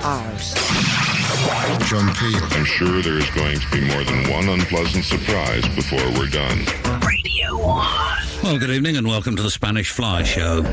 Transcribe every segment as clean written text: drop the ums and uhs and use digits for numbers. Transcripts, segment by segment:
ours. John P. I'm sure there's going to be more than one unpleasant surprise before we're done. Radio 1. Well, good evening and welcome to the Spanish Fly Show.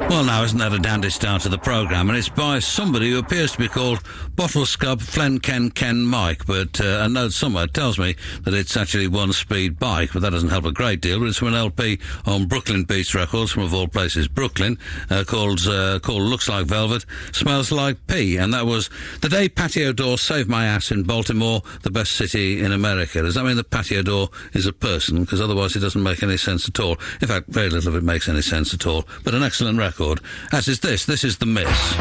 Well, now, isn't that a dandy start to the programme? And it's by somebody who appears to be called Bottle Scub Flen Ken Mike, but a note somewhere tells me that it's actually One Speed Bike, but that doesn't help a great deal. But it's from an LP on Brooklyn Beats Records, from of all places Brooklyn, called Looks Like Velvet, Smells Like Pee, and that was The Day Patio Door Saved My Ass in Baltimore, the best city in America. Does that mean the patio door is a person? Because otherwise it doesn't make any sense at all. In fact, very little of it makes any sense at all. But an excellent record. As is this. This is The Miss.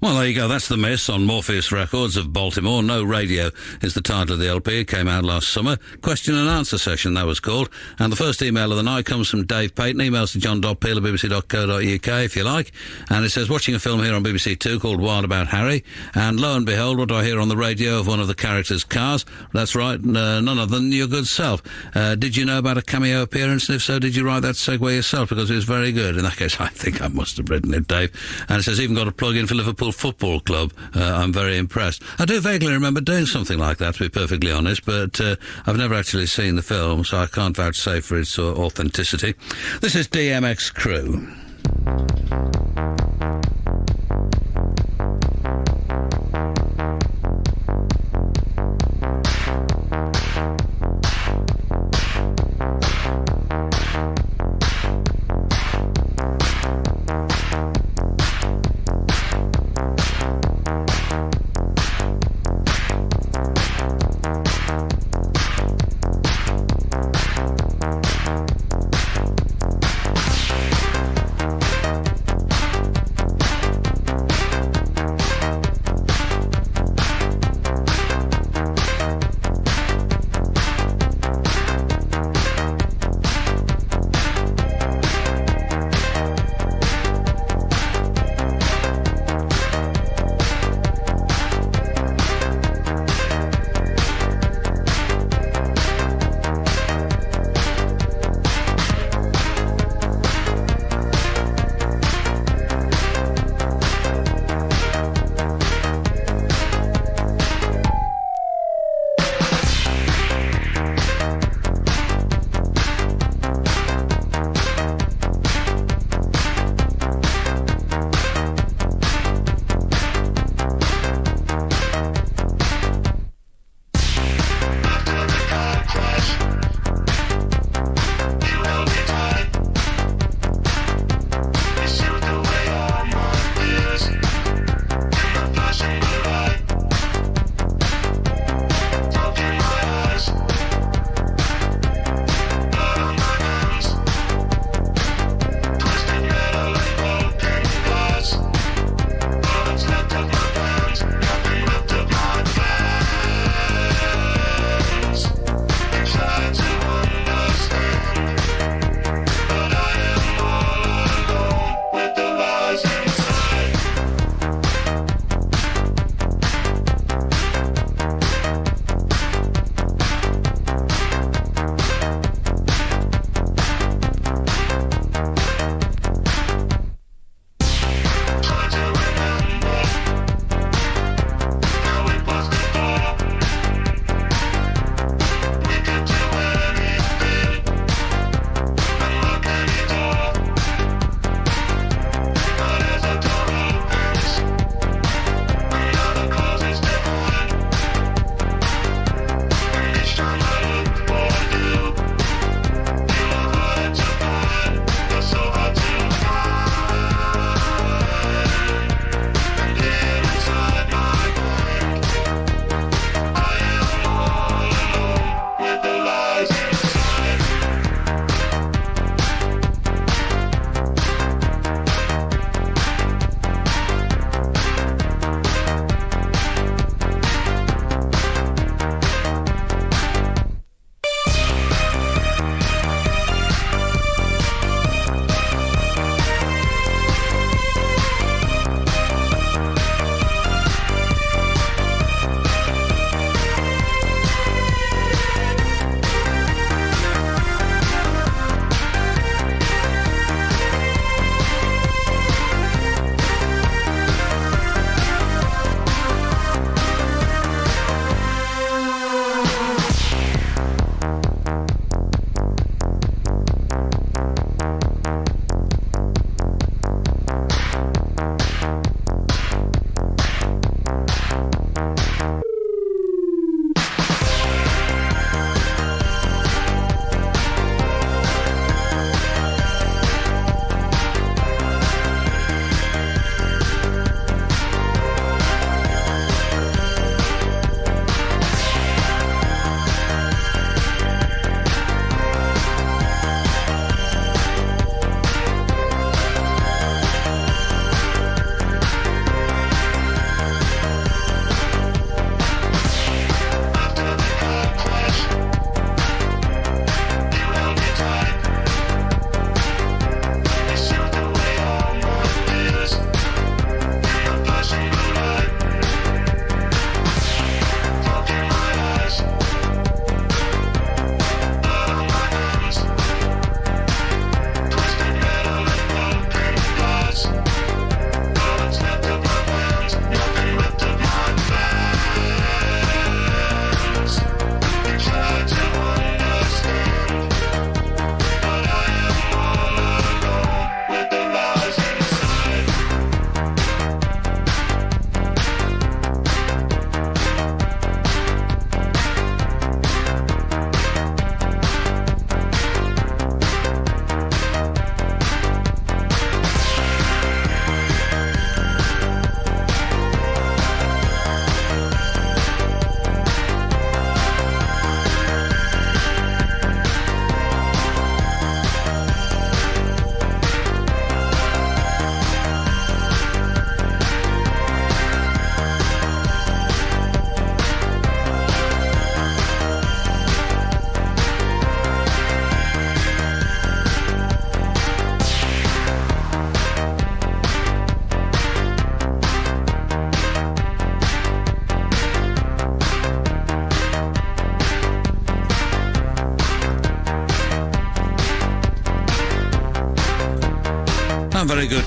Well, there you go. That's The Miss on Morpheus Records of Baltimore. No Radio is the title of the LP. It came out last summer. Question and answer session, that was called. And the first email of the night comes from Dave Payton. Emails to john.peel@bbc.co.uk if you like. And it says, watching a film here on BBC Two called Wild About Harry. And lo and behold, what do I hear on the radio of one of the characters' cars? That's right, none other than your good self. Did you know about a cameo appearance? And if so, did you write that segue yourself? Because it was very good. In that case, I think I must have written it, Dave. And it says, even got a plug-in for Liverpool Football Club. I'm very impressed. I do vaguely remember doing something like that, to be perfectly honest, but I've never actually seen the film, so I can't vouchsafe for its authenticity. This is DMX Crew.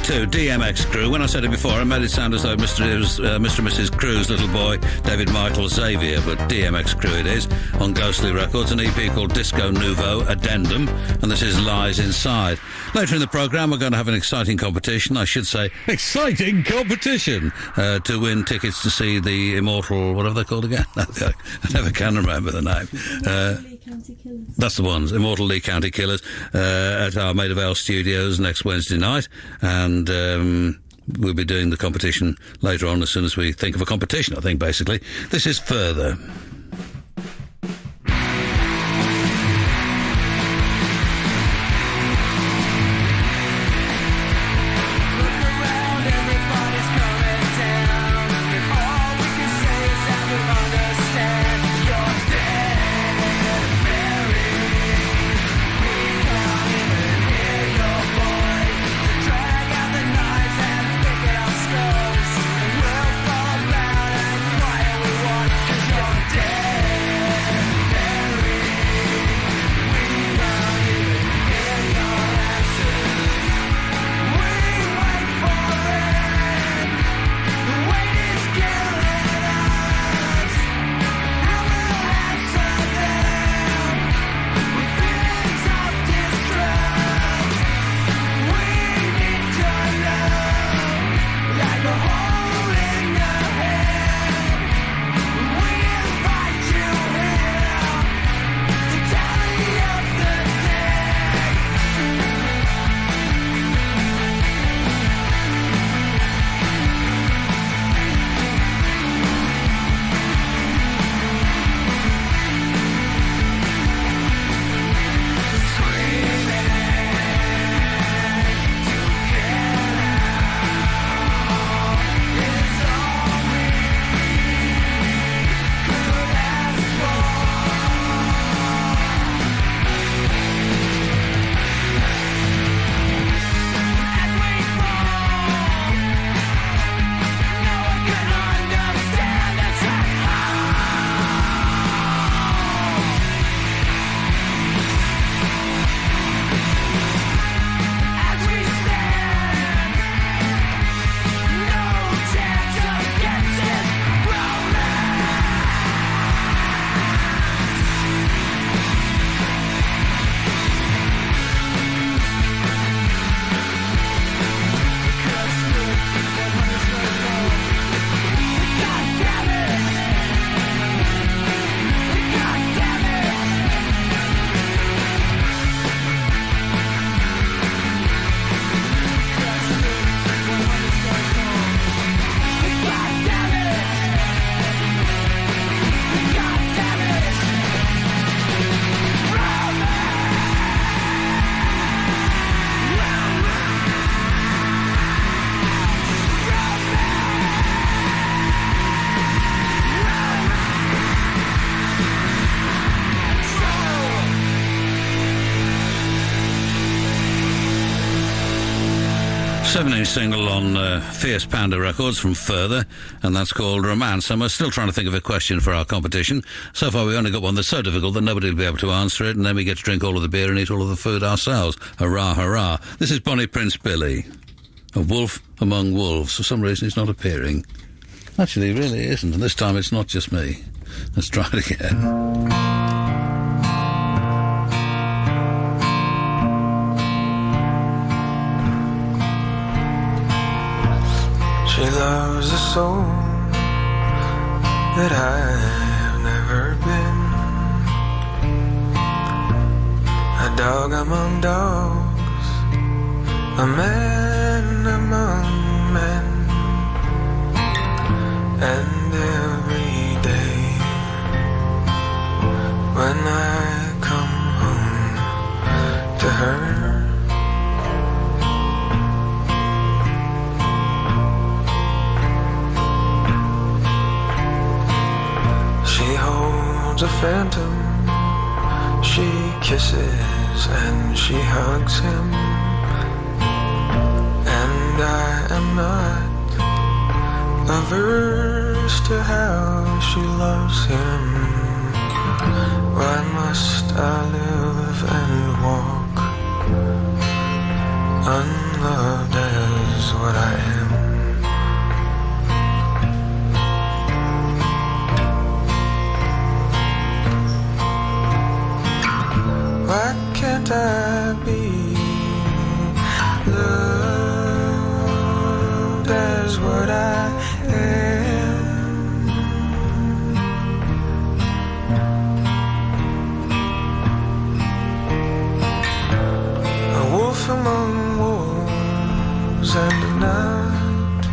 1972, DMX Crew. When I said it before, I made it sound as though it was Mr. and Mrs. Crew's little boy, David Michael Xavier, but DMX Crew it is, on Ghostly Records, an EP called Disco Nouveau Addendum, and this is Lies Inside. Later in the programme, we're going to have an exciting competition, I should say, exciting competition, to win tickets to see the immortal, whatever they're called again? I never can remember the name. That's the ones, Immortal Lee County Killers, at our Maid of Ale studios next Wednesday night, and we'll be doing the competition later on as soon as we think of a competition, I think, basically. This is Further. Seven-inch single on Fierce Panda Records from Further, and that's called Romance. And we're still trying to think of a question for our competition. So far, we only got one that's so difficult that nobody will be able to answer it, and then we get to drink all of the beer and eat all of the food ourselves. Hurrah, hurrah. This is Bonnie Prince Billy, a wolf among wolves. For some reason, he's not appearing. Actually, he really isn't, and this time it's not just me. Let's try it again. She loves a soul that I've never been. A dog among dogs, a man among men. And every day when I come home to her, she holds a phantom, she kisses and she hugs him, and I am not averse to how she loves him. Why must I live and walk unloved as is what I am. Why can't I be loved as what I am? A wolf among wolves and not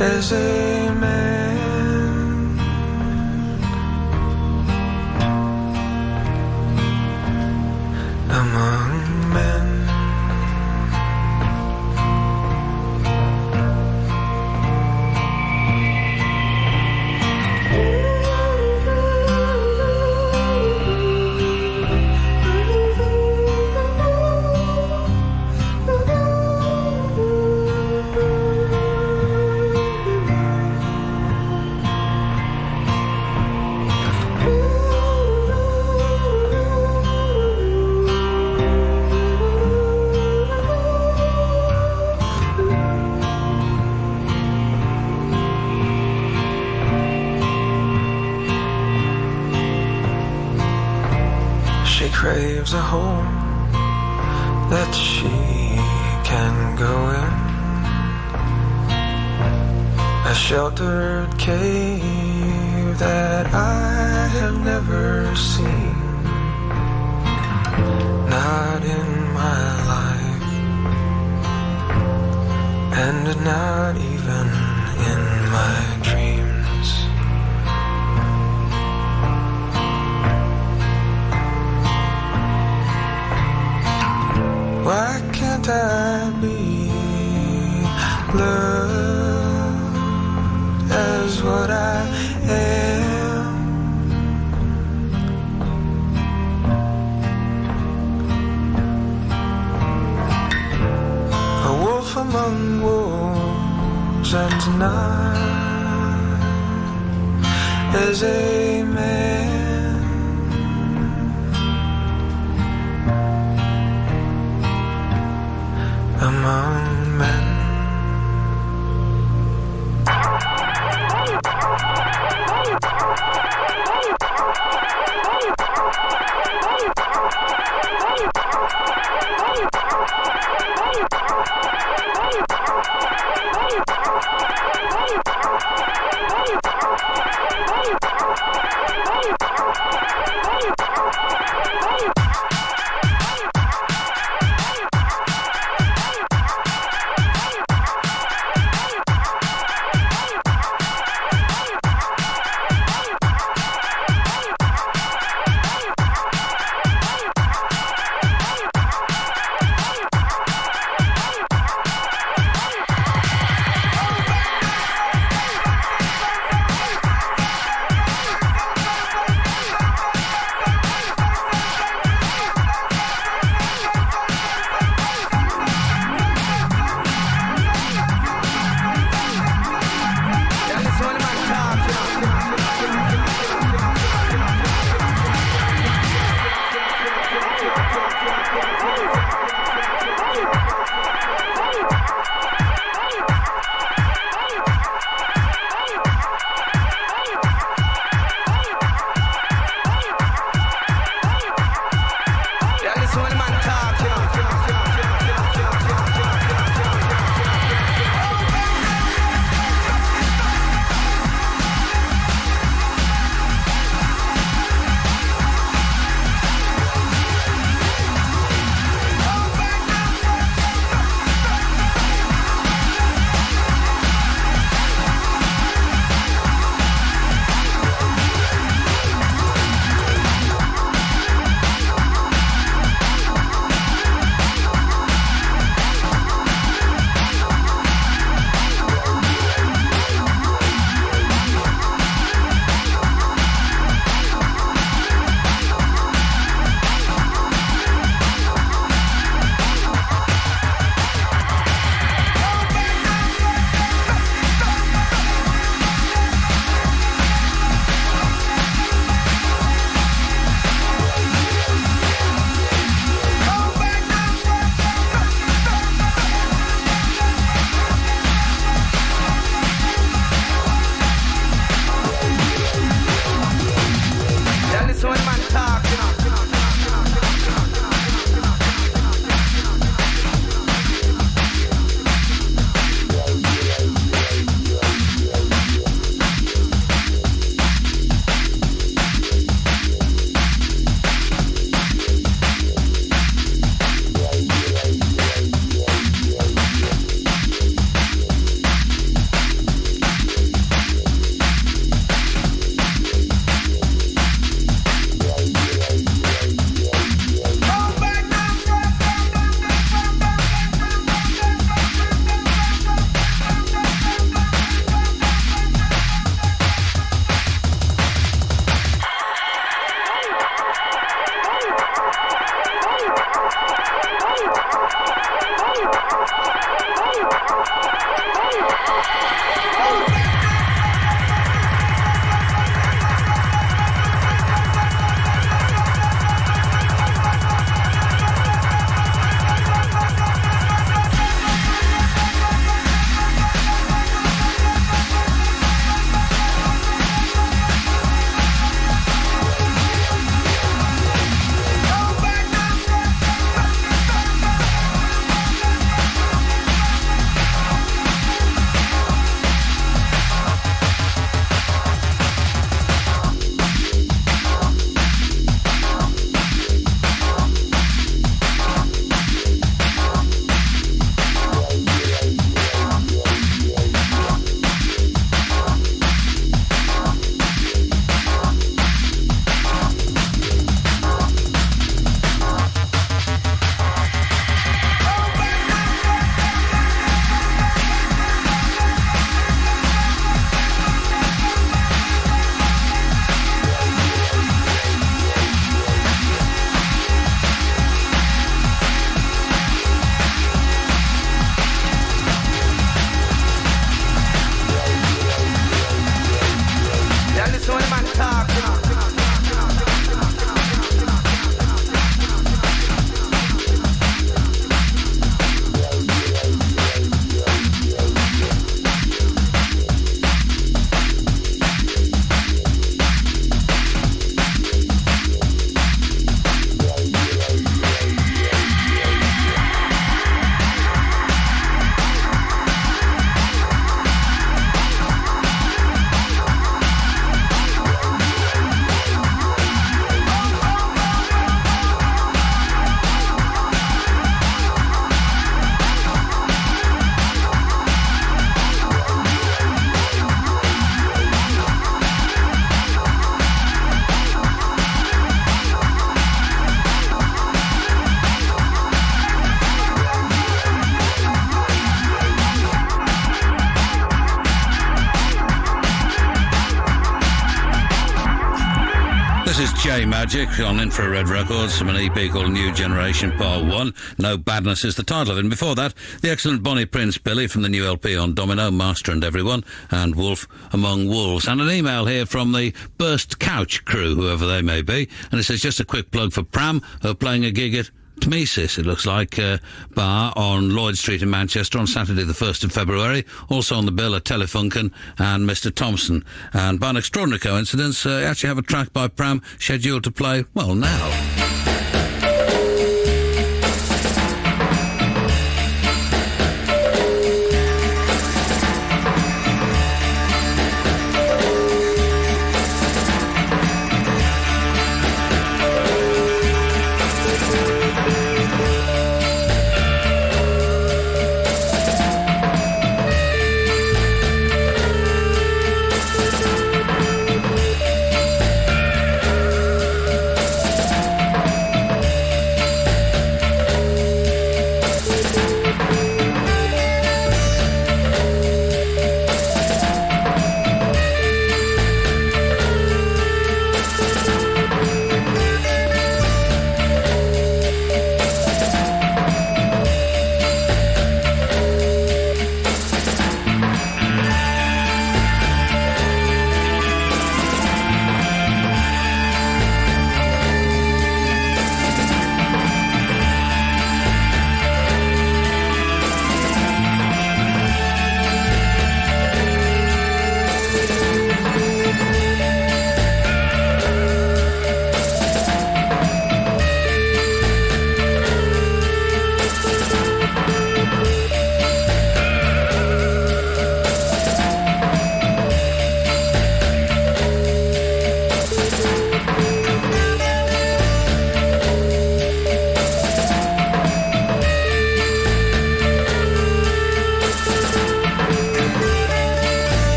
as a man. Among men. She craves a home that she can go in, a sheltered cave that I have never seen, not in my life, and not even in my dreams. Why can't I be loved as what I am? A wolf among wolves and not as a man. Among men. This is J Magic on Infrared Records from an EP called New Generation Part 1. No Badness is the title of it. And before that, the excellent Bonnie Prince Billy from the new LP on Domino, Master and Everyone, and Wolf Among Wolves. And an email here from the Burst Couch crew, whoever they may be. And it says, just a quick plug for Pram, who are playing a gig at Tmesis, it looks like, bar on Lloyd Street in Manchester on Saturday the 1st of February. Also on the bill are Telefunken and Mr. Thompson. And by an extraordinary coincidence, actually have a track by Pram scheduled to play, well, now.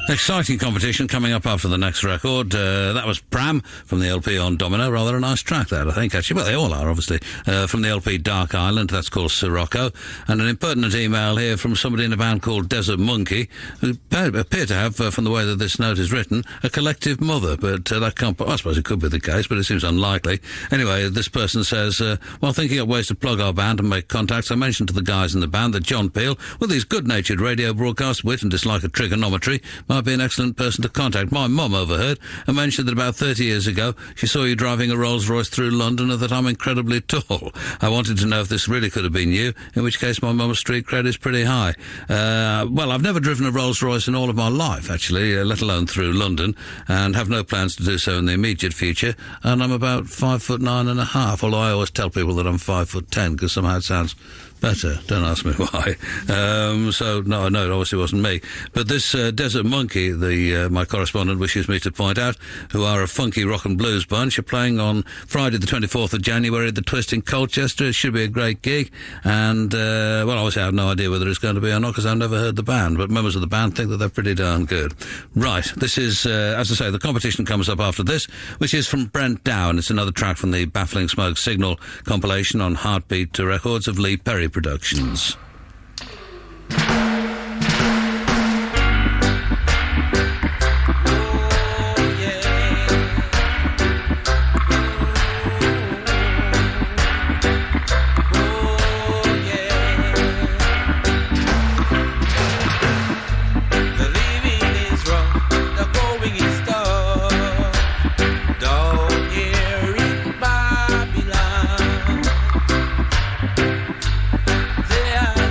Exciting competition coming up after the next record. That was Pram from the LP on Domino. Rather a nice track, that, I think, actually. Well, they all are, obviously. From the LP Dark Island, that's called Sirocco. And an impertinent email here from somebody in a band called Desert Monkey, who appear to have, from the way that this note is written, a collective mother. But that can't... I suppose it could be the case, but it seems unlikely. Anyway, this person says, while thinking up ways to plug our band and make contacts, I mentioned to the guys in the band that John Peel, with his good-natured radio broadcast wit and dislike of trigonometry, might be an excellent person to contact. My mum overheard and mentioned that about 30 years ago she saw you driving a Rolls-Royce through London and that I'm incredibly tall. I wanted to know if this really could have been you, in which case my mum's street cred is pretty high. Well, I've never driven a Rolls-Royce in all of my life, actually, let alone through London, and have no plans to do so in the immediate future, and I'm about 5'9.5", although I always tell people that I'm 5'10", because somehow it sounds better. Don't ask me why. So, no, it obviously wasn't me. But this Desert Monkey, my correspondent wishes me to point out, who are a funky rock and blues bunch, are playing on Friday the 24th of January at the Twist in Colchester. It should be a great gig. And, well, obviously I have no idea whether it's going to be or not, because I've never heard the band. But members of the band think that they're pretty darn good. Right. This is, as I say, the competition comes up after this, which is from Brent Down. It's another track from the Baffling Smoke Signal compilation on Heartbeat Records of Lee Perry Productions. They are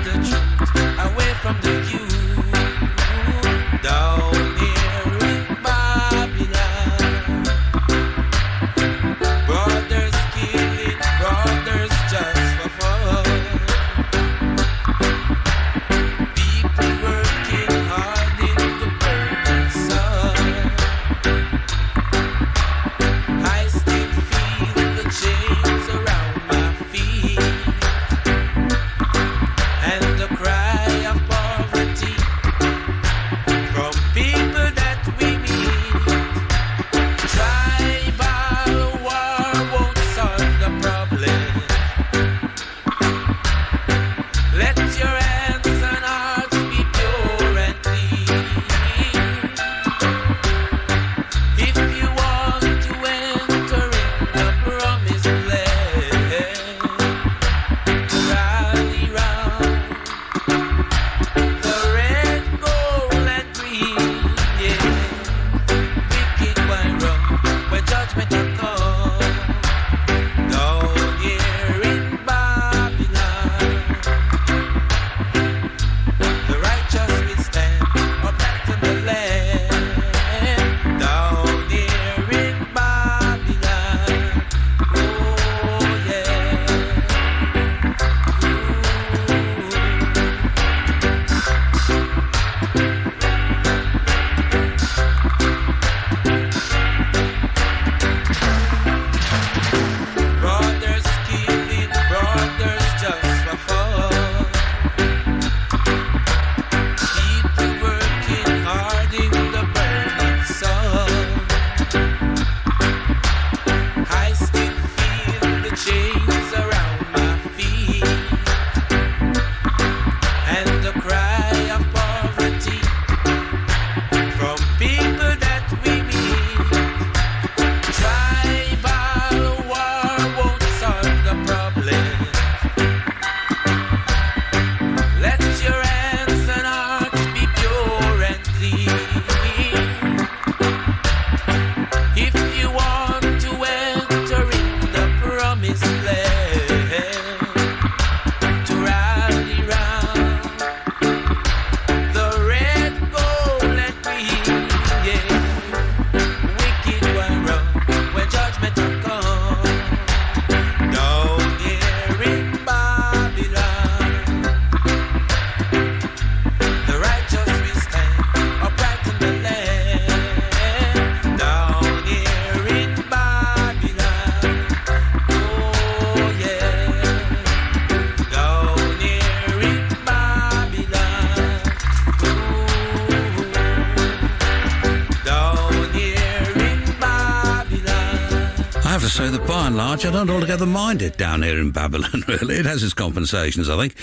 to say that by and large I don't altogether mind it down here in Babylon, really. It has its compensations, I think.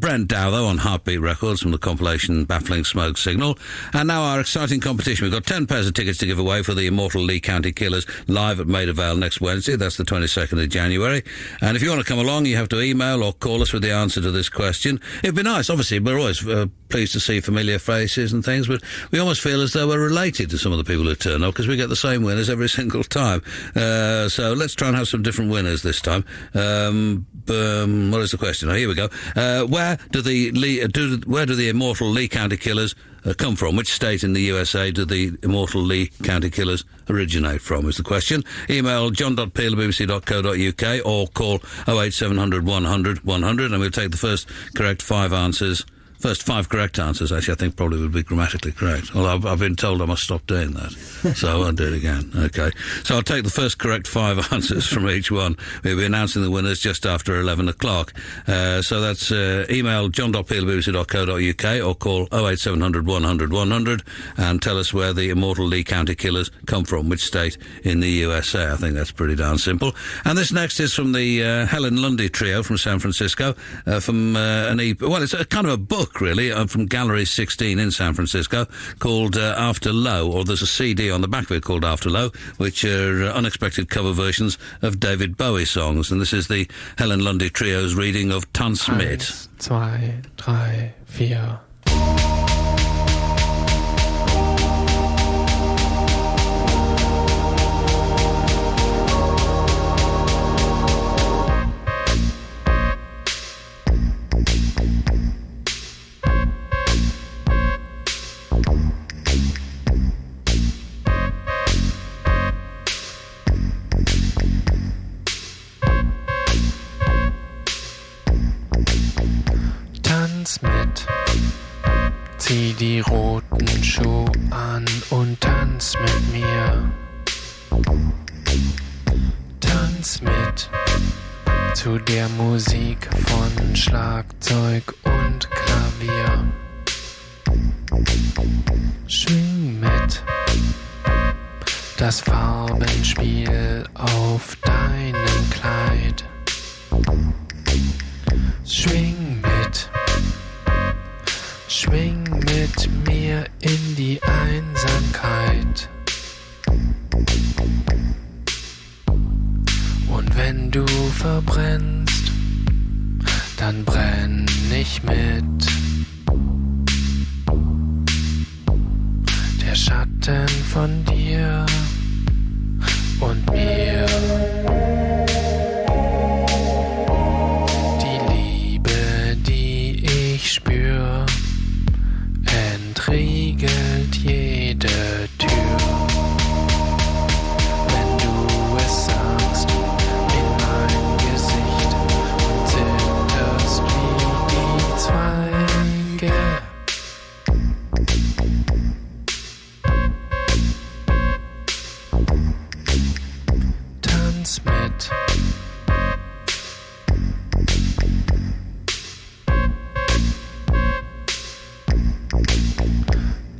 Brent Dow, though, on Heartbeat Records from the compilation Baffling Smoke Signal. And now our exciting competition. We've got 10 pairs of tickets to give away for the Immortal Lee County Killers live at Maida Vale next Wednesday. That's the 22nd of January. And if you want to come along, you have to email or call us with the answer to this question. It'd be nice, obviously. We're always pleased to see familiar faces and things, but we almost feel as though we're related to some of the people who turn up because we get the same winners every single time. So let's try and have some different winners this time. What is the question? Oh, here we go. Where do the Immortal Lee County Killers come from? Which state in the USA do the Immortal Lee County Killers originate from, is the question. Email john.peel@bbc.co.uk or call 08700 100 100 and we'll take the first correct five correct answers, actually, I think probably would be grammatically correct. Although I've been told I must stop doing that. So I'll do it again. Okay. So I'll take the first correct five answers from each one. We'll be announcing the winners just after 11 o'clock. So that's email john.peel@bbc.co.uk or call 08700 100 100 and tell us where the Immortal Lee County Killers come from, which state in the USA. I think that's pretty darn simple. And this next is from the Helen Lundy Trio from San Francisco, from an EP. Well, it's a kind of a book, really, from Gallery 16 in San Francisco called After Low, or there's a CD on the back of it called After Low, which are unexpected cover versions of David Bowie songs. And this is the Helen Lundy Trio's reading of Tanz mit. 1, 2, 3, 4. Tanz mit, zieh die roten Schuhe an und tanz mit mir. Tanz mit, zu der Musik von Schlagzeug und Klavier. Schwing mit, das Farbenspiel auf deinem Kleid. Schwing mit mir in die Einsamkeit. Und wenn du verbrennst, dann brenn ich mit. Der Schatten von dir und mir. Spür, entriegelt jede Tür. Wenn du es sagst in mein Gesicht und zitterst wie die Zweige. Tanz mit.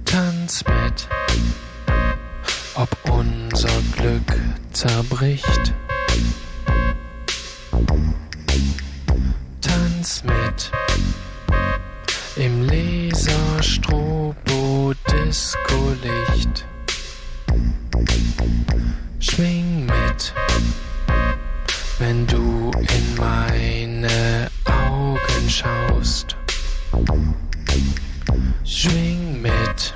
Tanz mit, ob unser Glück zerbricht. Tanz mit, im Laserstrobo-Disco-Licht. Schwing mit, wenn du in meine Augen schaust. Schwing mit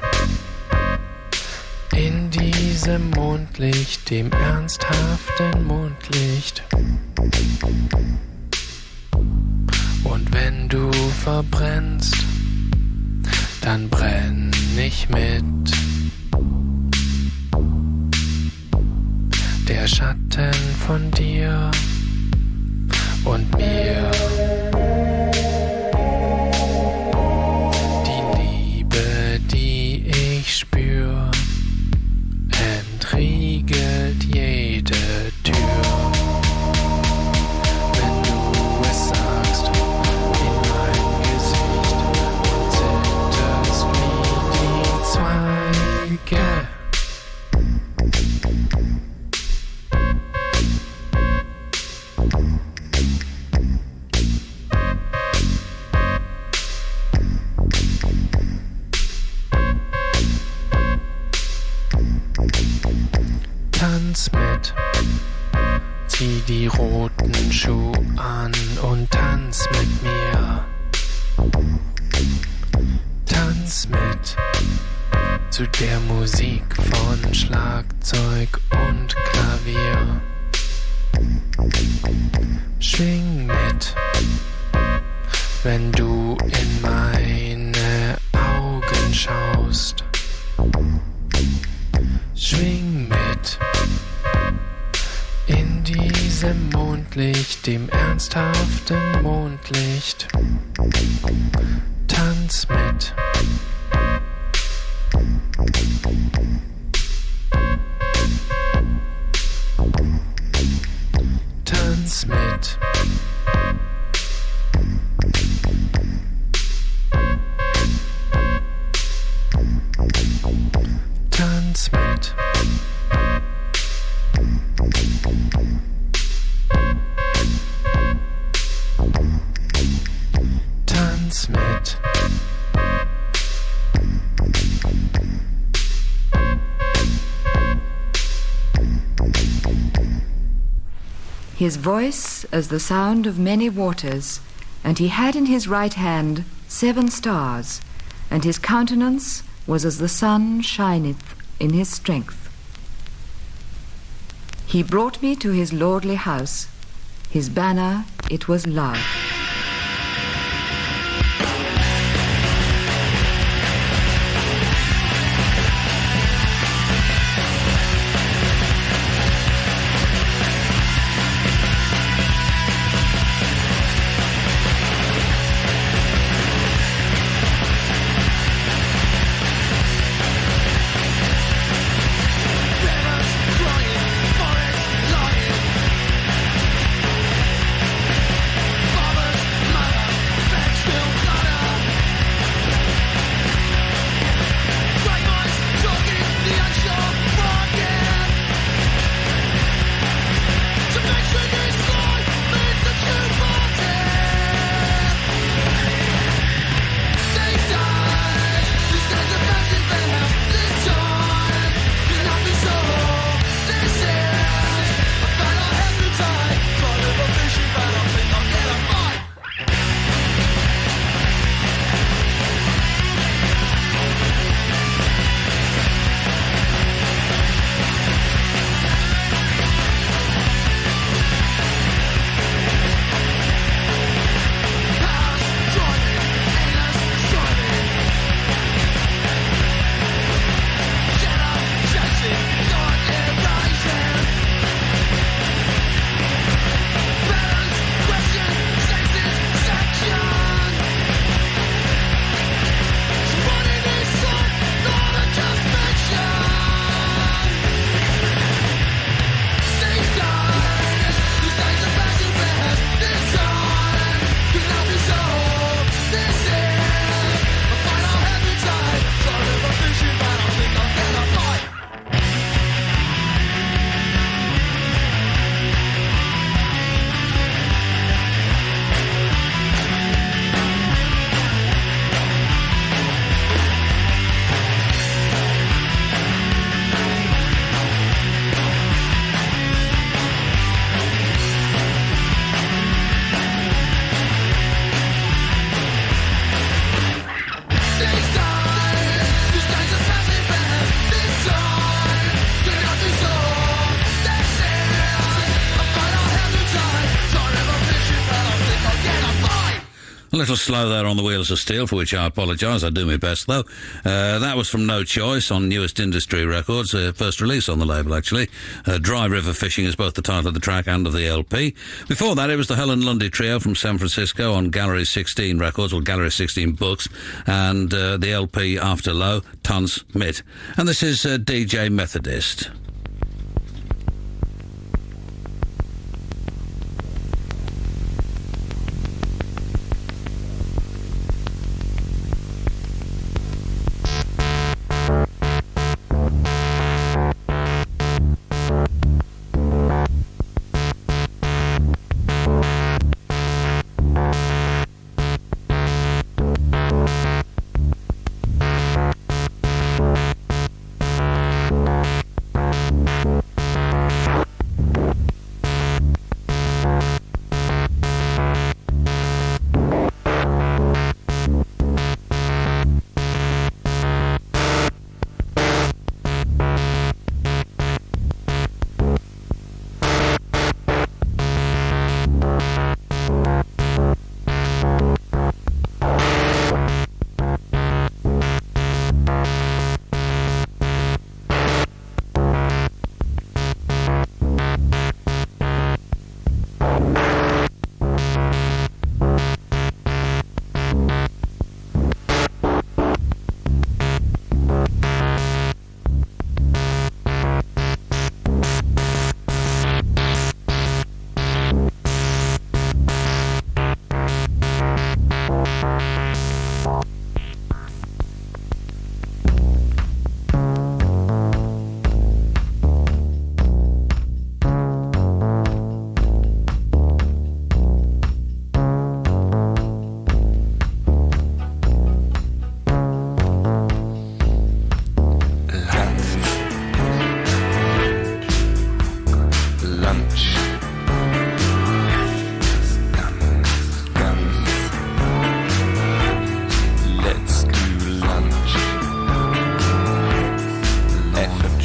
in diesem Mondlicht, dem ernsthaften Mondlicht. Und wenn du verbrennst, dann brenn ich mit. Der Schatten von dir und mir. Spür, entriegelt jede Tür. Wenn du es sagst in mein Gesicht und zitterst wie die Zweige. tanz mit. Zieh die roten Schuhe an und tanz mit mir. Tanz mit zu der Musik von Schlagzeug und Klavier. Schwing mit, wenn du in meine Augen schaust. Schwing mit in diesem Mondlicht, dem ernsthaften Mondlicht. Tanz mit. Tanz mit. Tanz mit. Tanz mit. His voice as the sound of many waters, and he had in his right hand 7 stars, and his countenance was as the sun shineth in his strength. He brought me to his lordly house. His banner, it was love. A little slow there on the Wheels of Steel, for which I apologise. I do my best, though. That was from No Choice on Newest Industry Records, first release on the label, actually. Dry River Fishing is both the title of the track and of the LP. Before that, it was the Helen Lundy Trio from San Francisco on Gallery 16 Records, or Gallery 16 Books, and the LP After Low, Tons Mit. And this is DJ Methodist.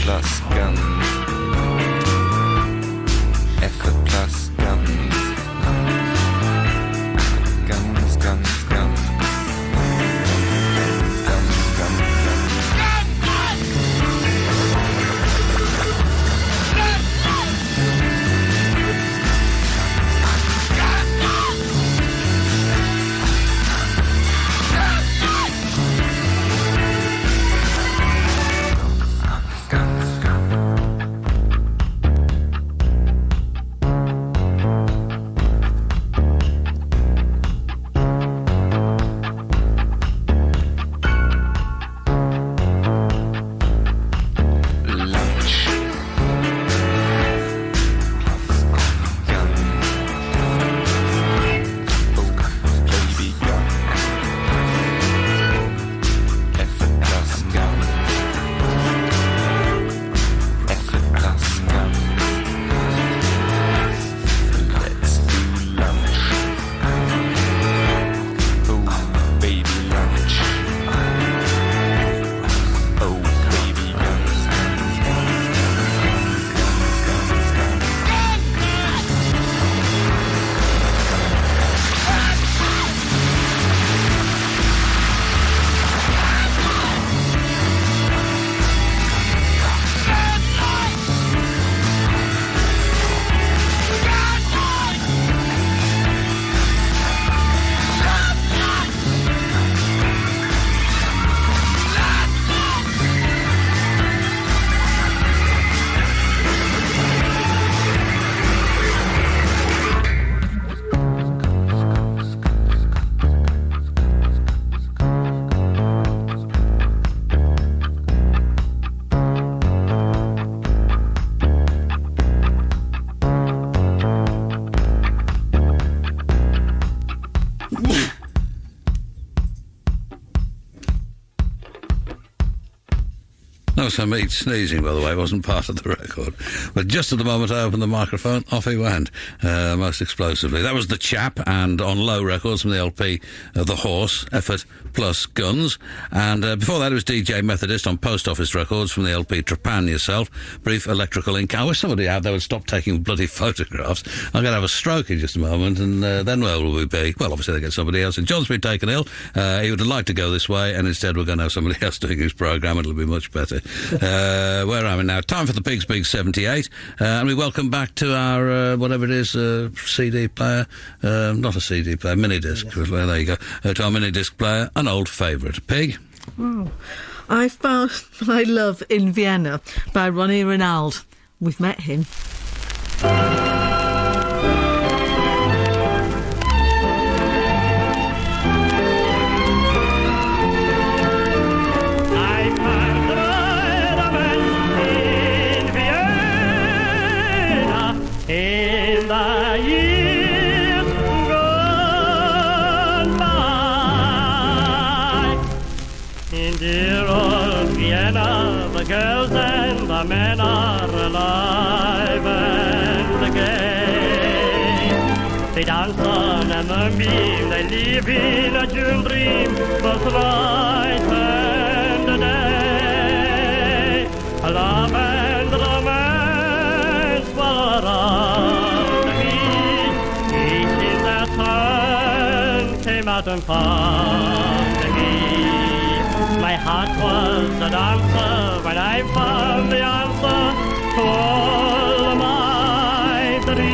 plus guns. Effort plus guns. Guns, guns, guns. Guns, guns, guns. No, some meat sneezing, by the way, wasn't part of the record. But just at the moment I opened the microphone, off he went, most explosively. That was The Chap, and on Low Records from the LP The Horse, Effort plus Guns. And before that it was DJ Methodist on Post Office Records from the LP Trepan Yourself, Brief Electrical Ink. I wish somebody out there would stop taking bloody photographs. I'm going to have a stroke in just a moment, and then where will we be? Well, obviously they get somebody else. And John's been taken ill. He would have liked to go this way, and instead we're going to have somebody else doing his programme. It'll be much better. Where am I now? Time for the Pig's Big 78, and we welcome back to our whatever it is, CD player, not a CD player, mini disc. Yes. Well, there you go. To our mini disc player, an old favourite. Pig. Oh, I found my love in Vienna by Ronnie Ronald. We've met him. The girls and the men are alive and gay. They dance on a moonbeam, they live in a June dream, both night and day. Love and romance will around me, each in their turn came out and found me. My heart was a dancer when I found the answer to all my dreams.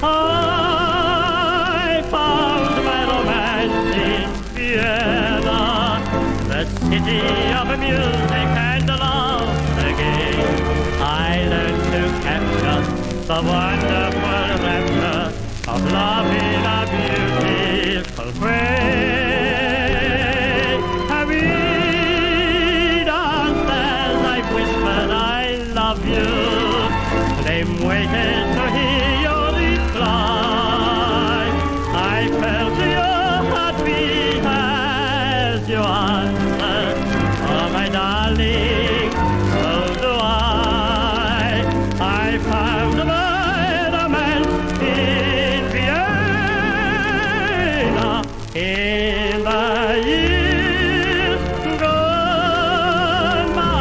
I found my romance in Vienna, the city of music and love again. I learned to capture the wonderful rapture of love in a beautiful way. They waited to hear your reply. I felt your heartbeat as you answered, oh my darling, so do I. I found my romance in Vienna in the years gone by.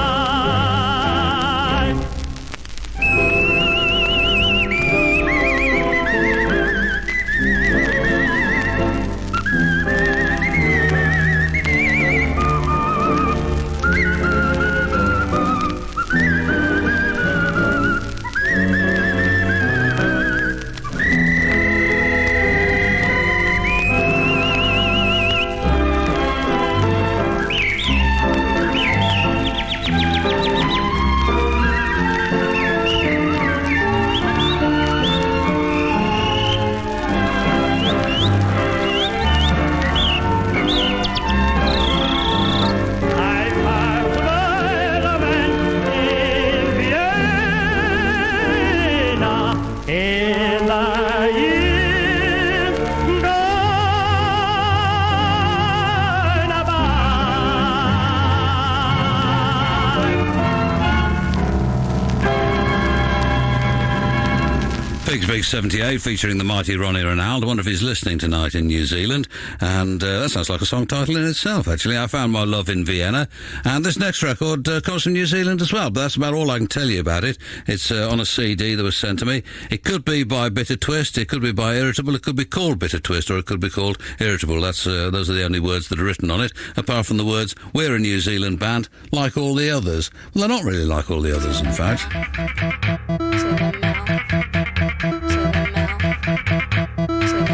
Biggs Big 78 featuring the mighty Ronnie Ronald. I wonder if he's listening tonight in New Zealand. And that sounds like a song title in itself, actually. I Found My Love in Vienna. And this next record comes from New Zealand as well, but that's about all I can tell you about it. It's on a CD that was sent to me. It could be by Bitter Twist, it could be by Irritable, it could be called Bitter Twist, or it could be called Irritable. Those are the only words that are written on it, apart from the words, we're a New Zealand band, like all the others. Well, they're not really like all the others, in fact.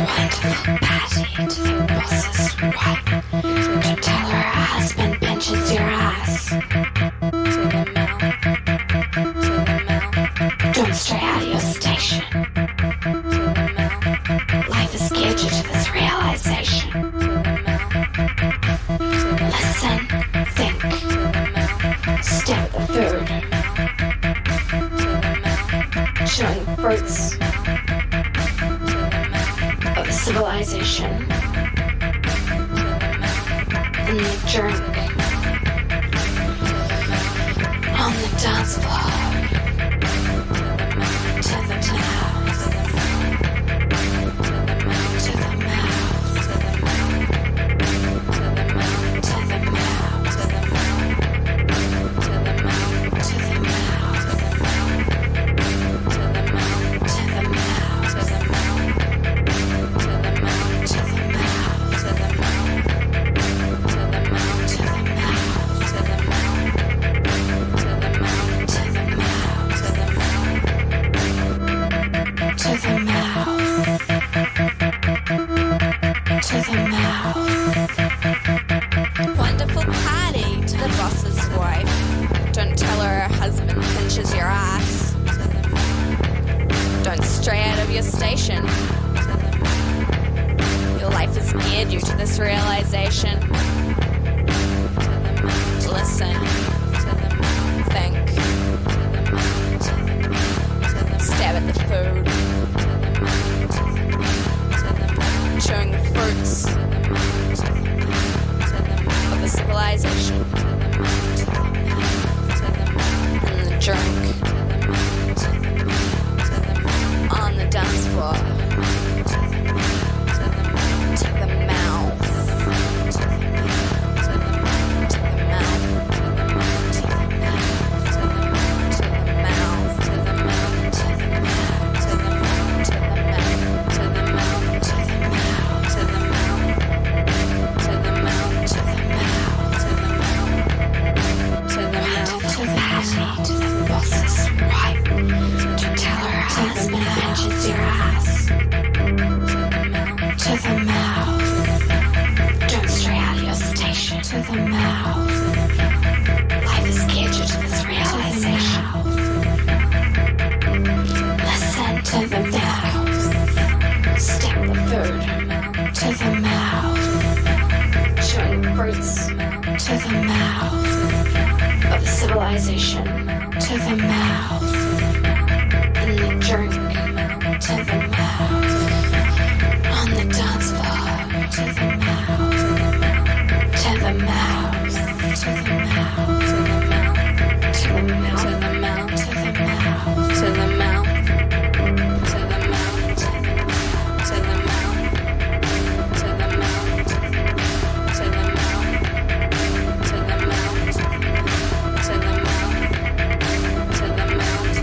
Wonderful Patty to the boss's wife to tell her husband pinches your ass. Don't stray out of your station. Life has geared you to this realization. Listen, think, stare at the food, showing fruits of civilization, and the drink on the dance floor to the mouth, to the mouth, to the mouth, to the mouth, to the mouth, to the mouth, to the Wonderful party to the boss's wife. Don't tell her husband pinches your ass. Don't stray out of your station. Your life has geared you to this realization. Listen, think, stare at the food, showing fruits of the civilization, and the drink on the dance floor, to the mouth, to the mouth, to the mouth, to the mouth, to the mouth, to the mouth, to the mouth, to the mouth, to the mouth, to the mouth, to the mouth, to the mouth, to the to the boss's wife to tell her husband pinches your ass. To the mouth. Don't stray out of your station. To the mouth. Life has geared you to this realization. Listen to the mouth. Step the food. To the mouth. Showing fruits. To the mouth. Of the civilization. To the mouth. And the drink. To the mouth. On the dance floor. To the mouth. To the mouth. To the mouth. To the mouth. To the mouth. To the mouth. To the mouth. To the mouth. To the mouth. To the mouth. To the mouth. To the mouth. To the mouth. To the mouth. To the mouth. To the mouth.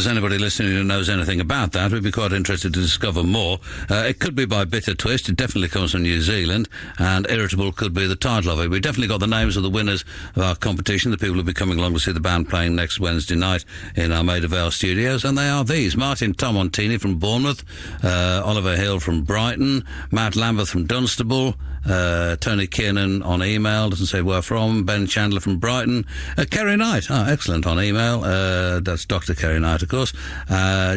there's anybody listening who knows anything about that, we'd be quite interested to discover more. It could be by Bitter Twist. It definitely comes from New Zealand, and Irritable could be the title of it. We've definitely got the names of the winners of our competition, the people who'll be coming along to see the band playing next Wednesday night in our Maida Vale studios, and they are these: Martin Tomontini from Bournemouth, Oliver Hill from Brighton, Matt Lambert from Dunstable, Tony Kiernan on email, doesn't say where from, Ben Chandler from Brighton, Kerry Knight, excellent, on email, that's Dr. Kerry Knight, of course,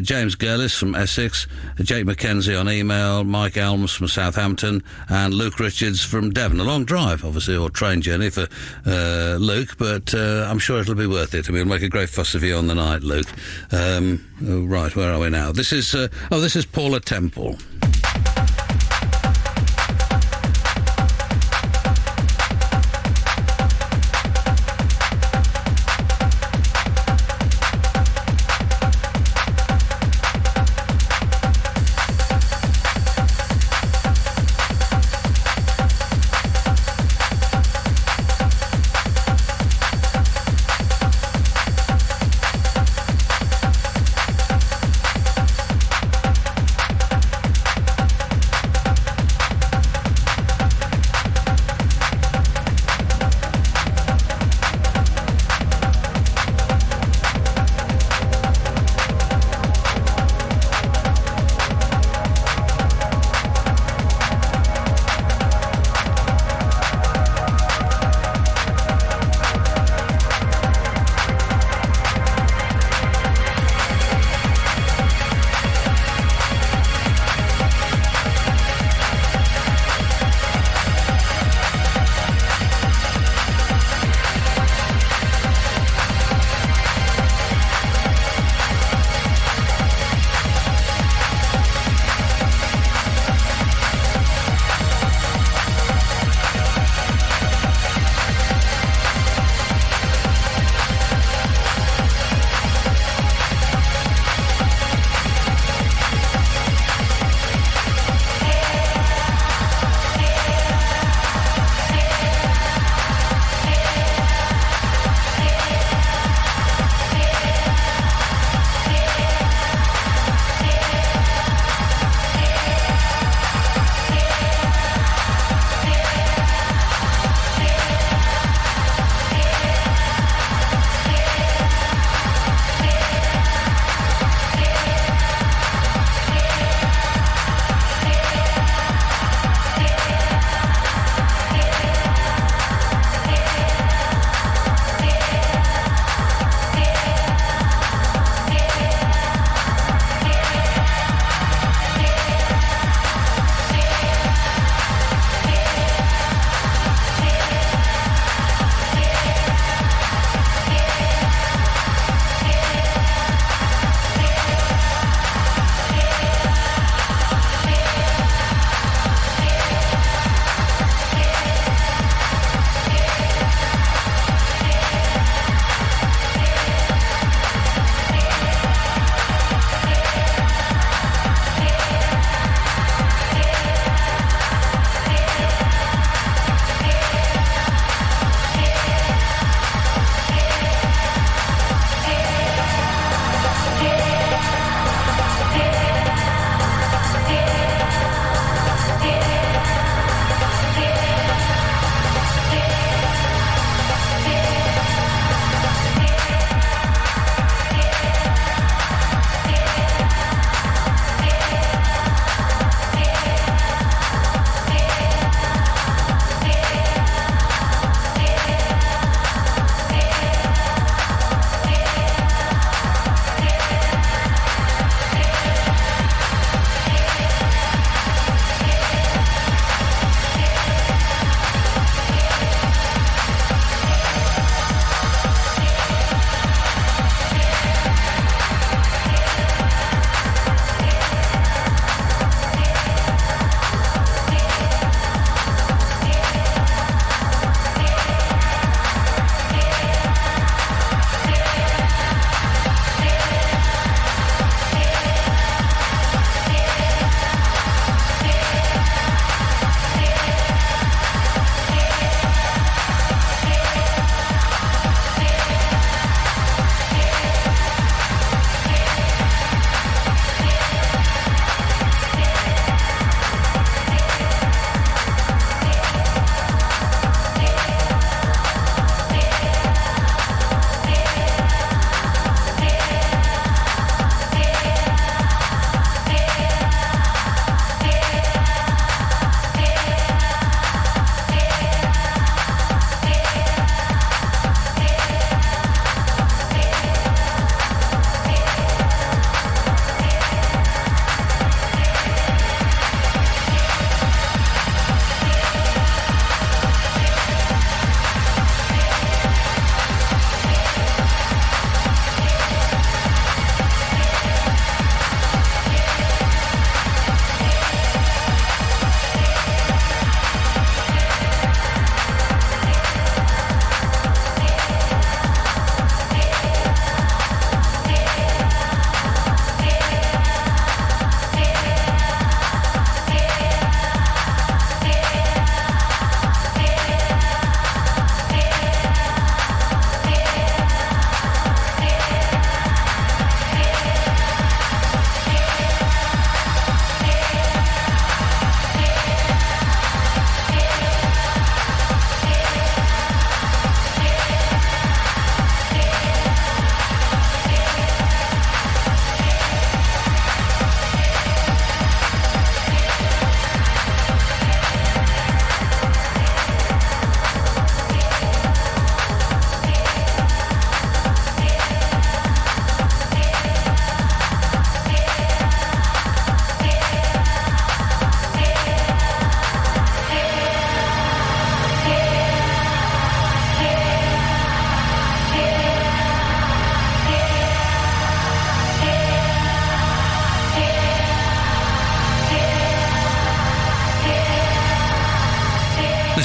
James Gurlis from Essex, Jake McKenzie on email, Mike Elms from Southampton, and Luke Richards from Devon. A long drive, obviously, or train journey for Luke, but I'm sure it'll be worth it. I mean, it'll make a great fuss of you on the night, Luke. Right, where are we now? This is Paula Temple.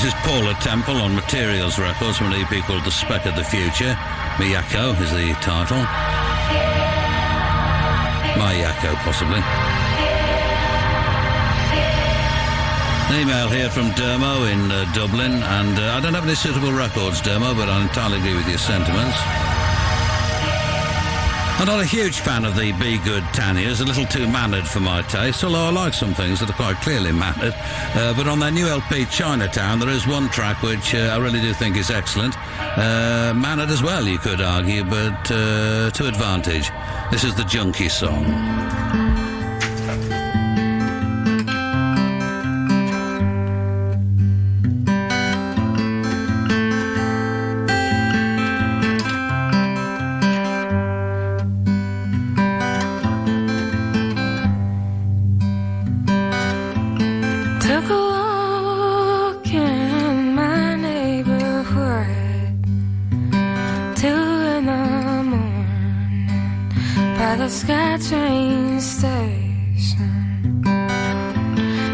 This is Paula Temple on Materials Records from an EP called The Spec of the Future. Miyako is the title. Mayako, possibly. An email here from Dermo in Dublin, and I don't have any suitable records, Dermo, but I entirely agree with your sentiments. I'm not a huge fan of the Be Good Tanyas, a little too mannered for my taste, although I like some things that are quite clearly mannered. But on their new LP, Chinatown, there is one track which I really do think is excellent. Mannered as well, you could argue, but to advantage. This is the Junkie Song. Train station.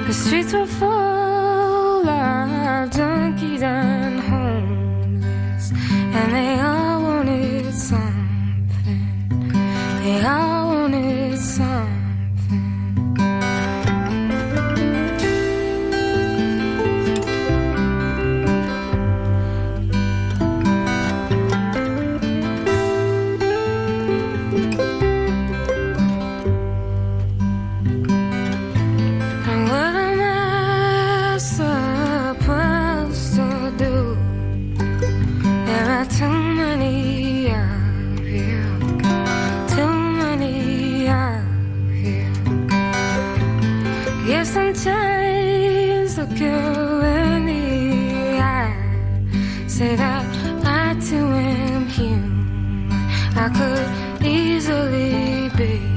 The streets were full of junkies and homeless, and they all wanted something. They all wanted something. Sometimes look you in the eye, say that I too am human. I could easily be.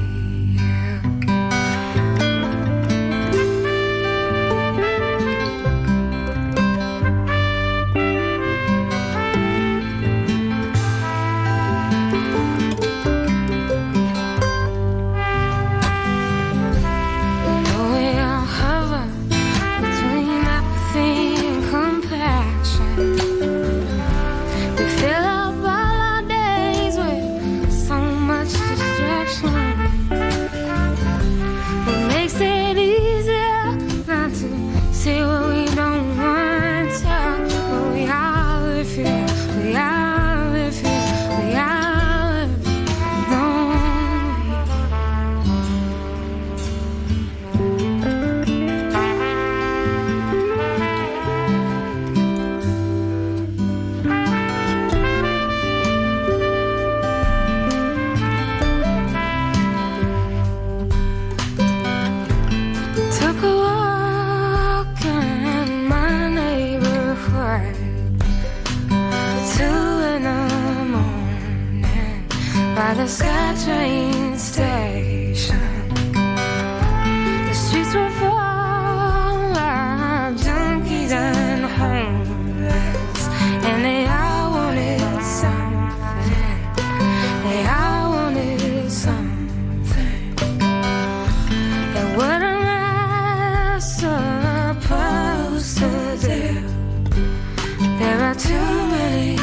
The SkyTrain station. The streets were full of junkies and homeless, and they all wanted something. They all wanted something. And what am I supposed to do? There are too many.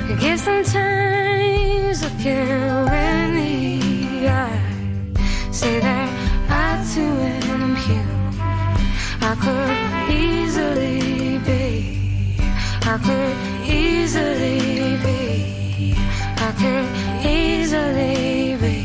I guess sometimes look you in the eye, say that I too am human. I could easily be. I could easily be. I could easily be.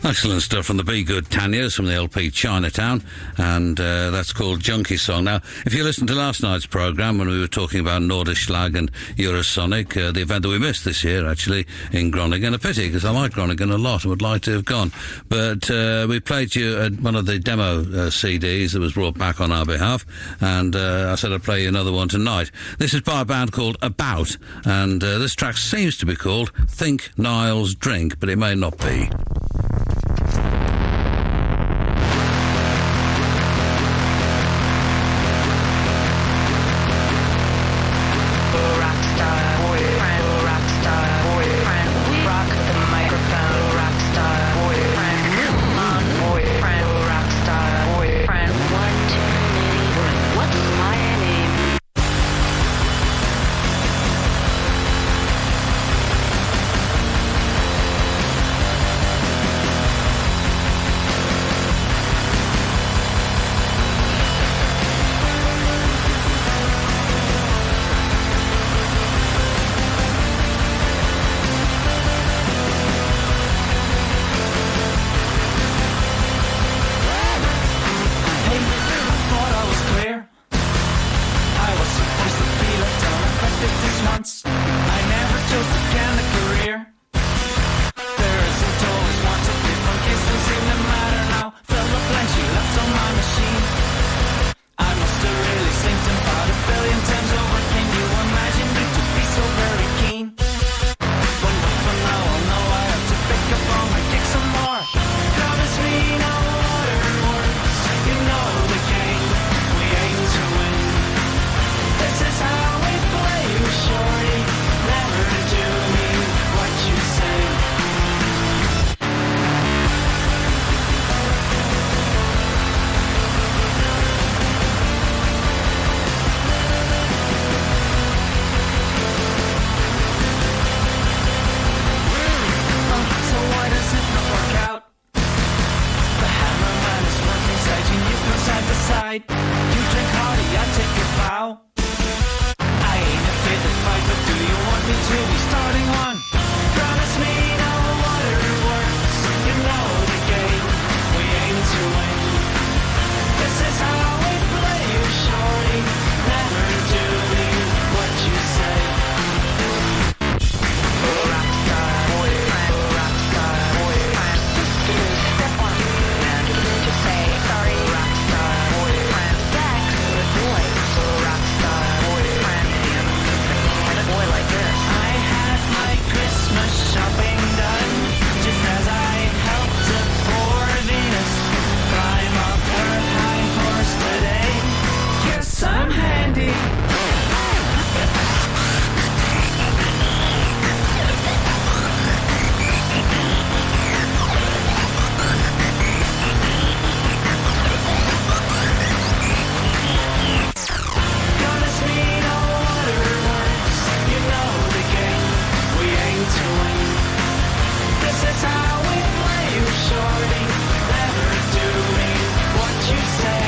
Excellent stuff from the Be Good Tanyas from the LP Chinatown, and that's called Junkie Song. Now, if you listened to last night's programme when we were talking about Norderslag and Eurosonic, the event that we missed this year, actually, in Groningen, a pity, because I like Groningen a lot and would like to have gone. But we played you one of the demo CDs that was brought back on our behalf, and I said I'd play you another one tonight. This is by a band called About, and this track seems to be called Think Niles Drink, but it may not be. Rockstar boy. did this once. I never chose to can a career. There isn't always one to pick from kids don't seem to matter now. Fill the blanks you left on my machine. I must have really synced about 1 billion times over. Can you imagine me to be so very keen? But not for now, I'll know I have to pick up on my kick some more. Promise me no waterworks. You know the game, we aim to win. This is how we play you, shorty. Never do me what you say. So why does it not work out? The hammerman is working side and you from side to side. You drink hardy, I take a vow. I ain't afraid to fight, but do you want me to be starting one? Promise me no waterworks. You know the game, we aim to win. This is how we play you, shorty. Never do me what you say. Rockstar boyfriend, rockstar boyfriend. Step one, now do you say sorry? Rockstar boyfriend, back to the boy. Rockstar boyfriend, and a boy like this. I had my Christmas shopping done, just as I helped a poor Venus climb up her high horse today. Guess I'm handy. Promise me no waterworks. You know the game, we aim to win. This is how we play you, shorty. Never do me what you say.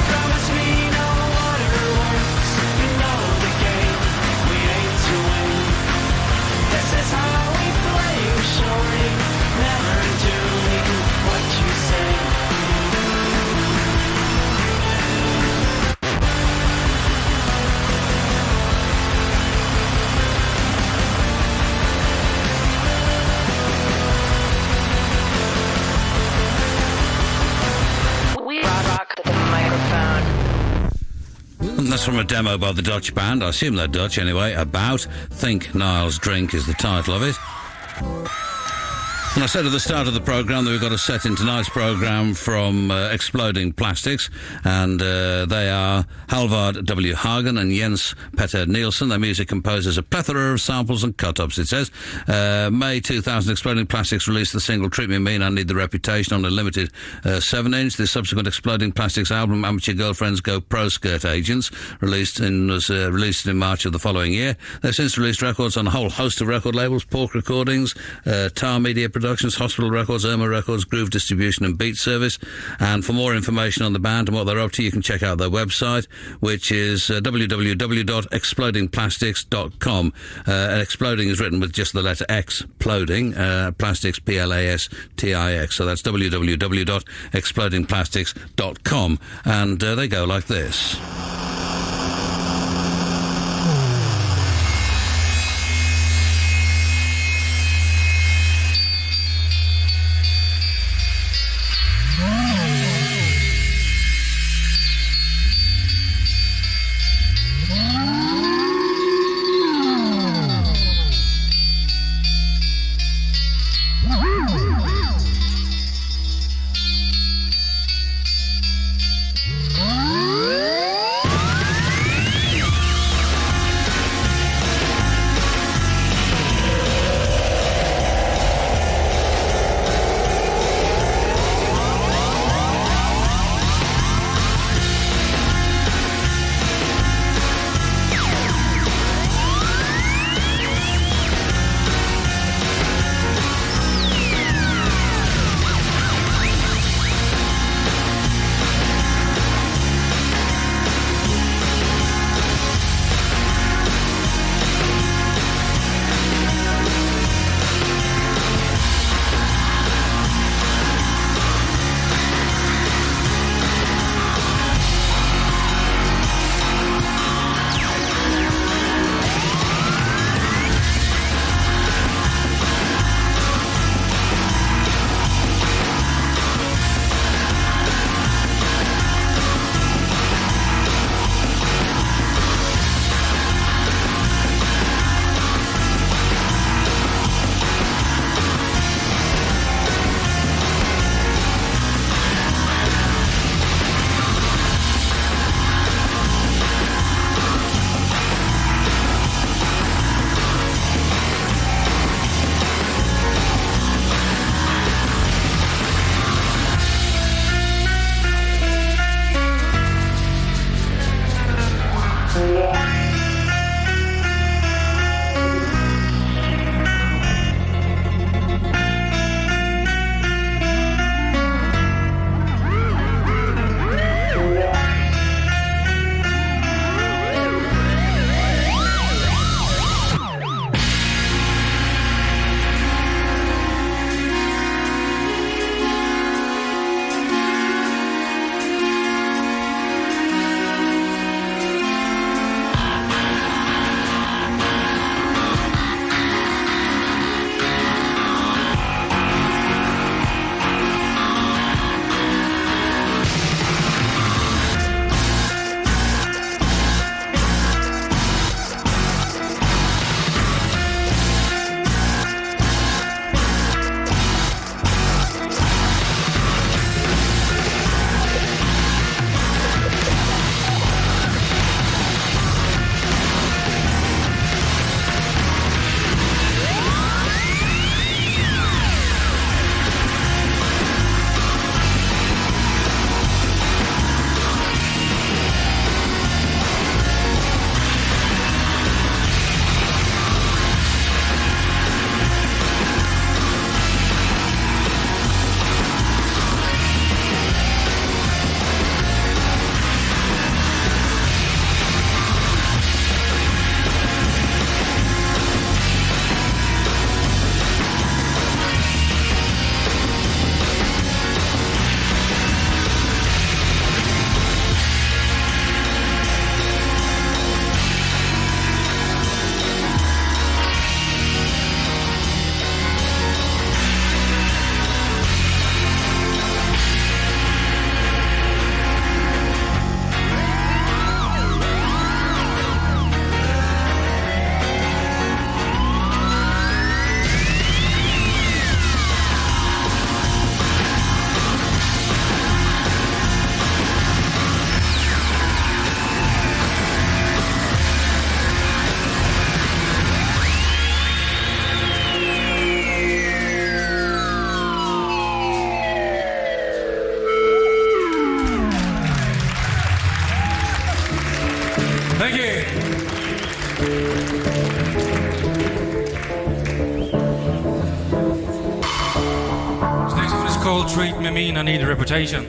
Promise me no waterworks. You know the game, we aim to win. This is how we play you, shorty. Never do me what you say. We rock the microphone. And that's from a demo by the Dutch band. I assume they're Dutch anyway. About Think Niles Drink is the title of it. And I said at the start of the programme that we've got a set in tonight's programme from Xploding Plastix, and they are Halvard W. Hagen and Jens Petter Nielsen. Their music composes a plethora of samples and cut-ups, it says. May 2000, Xploding Plastix released the single Treat Me Mean, I Need the Reputation on a limited 7-inch. The subsequent Xploding Plastix album, Amateur Girlfriends Go Pro Skirt Agents, was released in March of the following year. They've since released records on a whole host of record labels: Pork Recordings, Tar Media Productions, Hospital Records, Irma Records, Groove Distribution and Beat Service. And for more information on the band and what they're up to, you can check out their website, which is www.xplodingplastix.com. Exploding is written with just the letter X, Ploding, Plastix, Plastix. So that's www.xplodingplastix.com. And they go like this. Thank you. This next one is called Treat Me Mean, I Need a Reputation.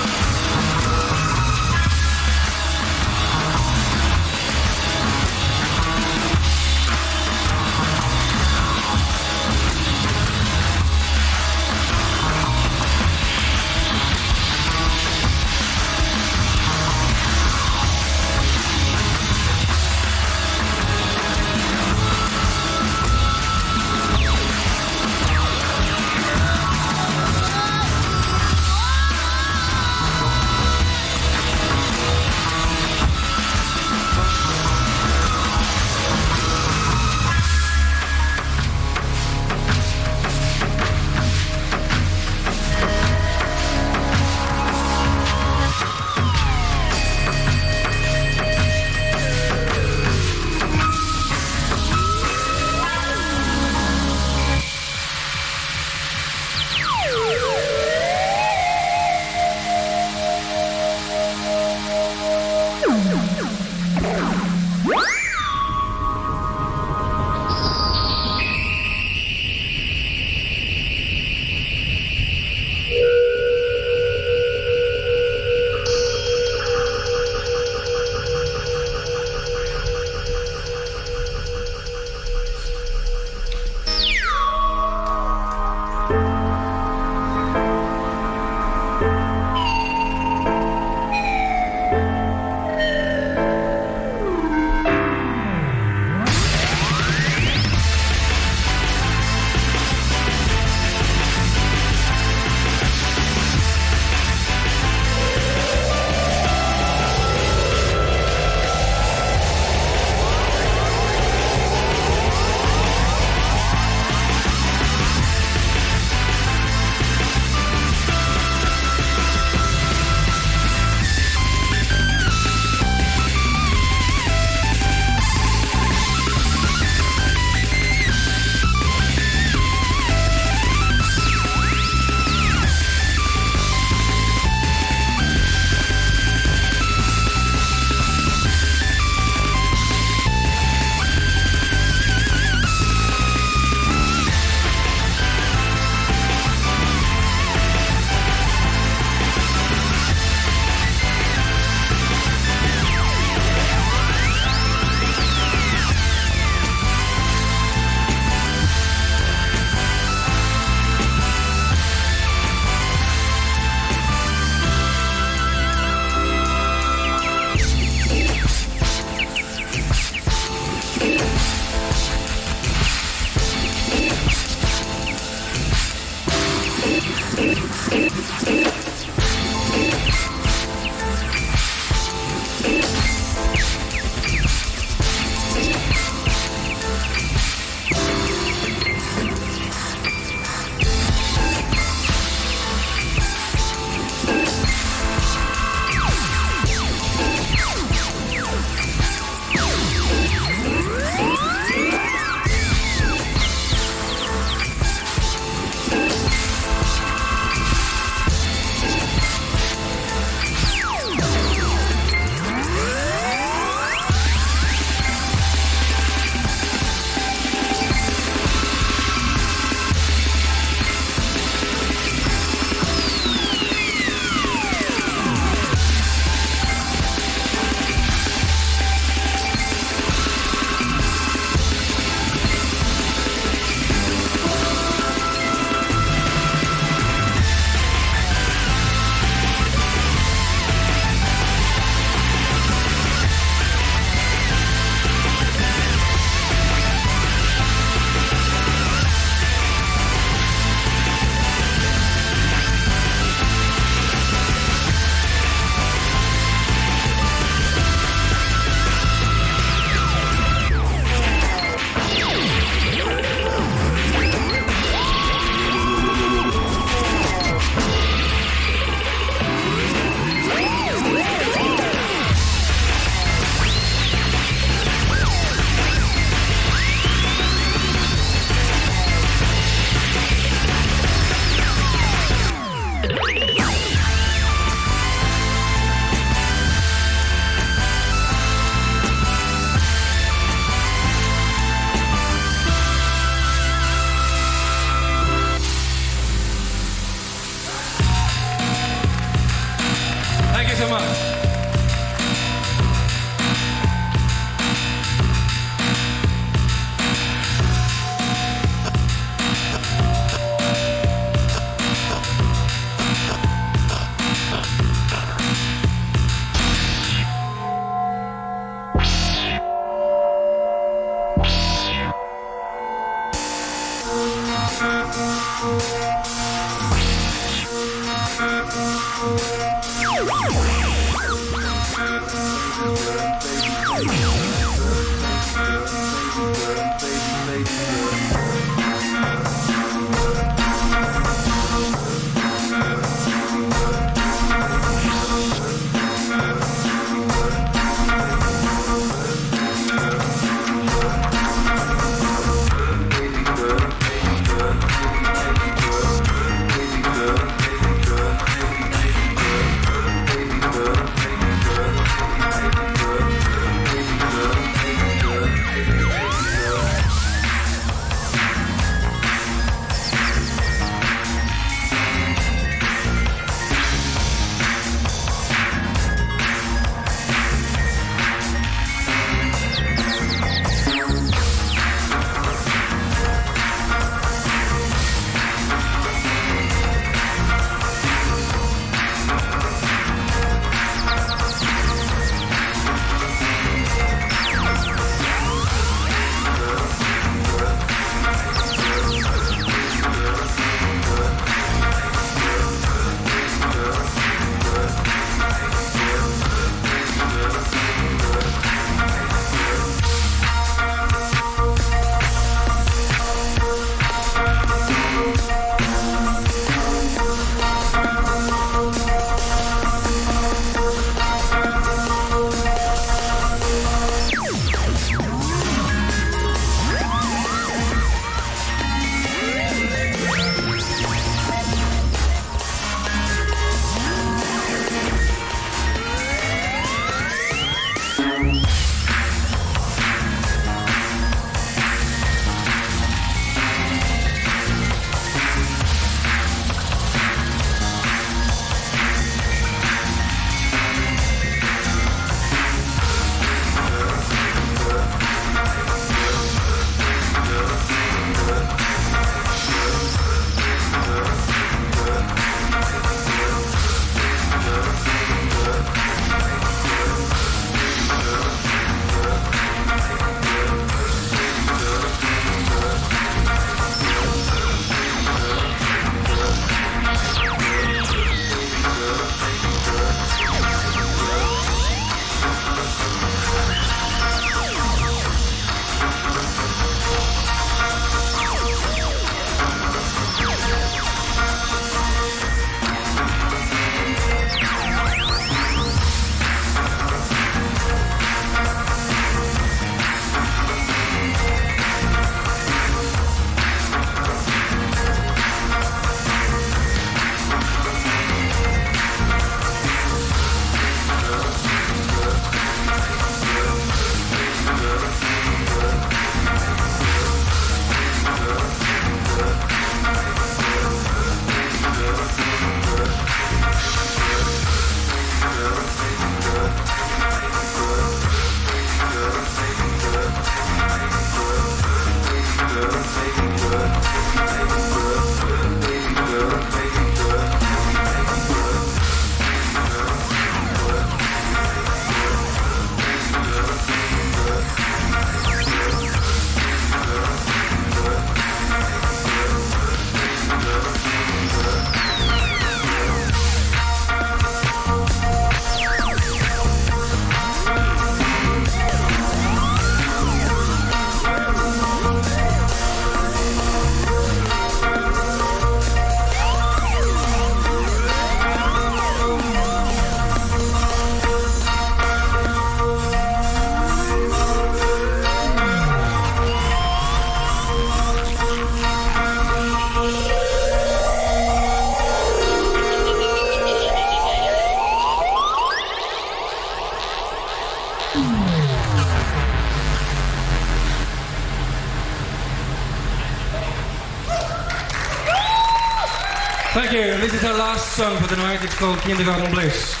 Thank you. This is our last song for the night. It's called Kindergarten Bliss.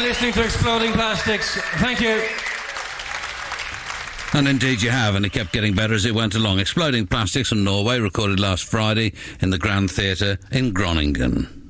listening to Xploding Plastix. Thank you. And indeed you have, and it kept getting better as it went along. Xploding Plastix from Norway, recorded last Friday in the Grand Theatre in Groningen.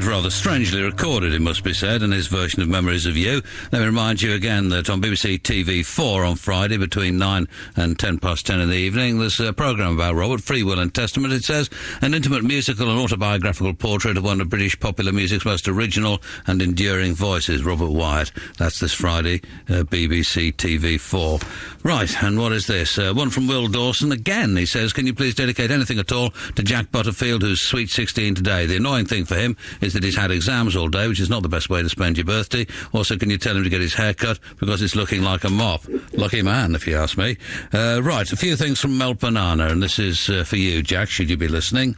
Rather strangely recorded, it must be said, in his version of Memories of You. Let me remind you again that on BBC TV4 on Friday between 9 and 10 past 10 in the evening, there's a programme about Robert, Free Will and Testament, it says, an intimate musical and autobiographical portrait of one of British popular music's most original and enduring voices, Robert Wyatt. That's this Friday, BBC TV4. Right, and what is this? One from Will Dawson again. He says, can you please dedicate anything at all to Jack Butterfield, who's sweet 16 today? The annoying thing for him is that he's had exams all day, which is not the best way to spend your birthday. Also, can you tell him to get his hair cut because it's looking like a mop? Lucky man, if you ask me. Right, a few things from Mel Banana, and this is for you, Jack, should you be listening.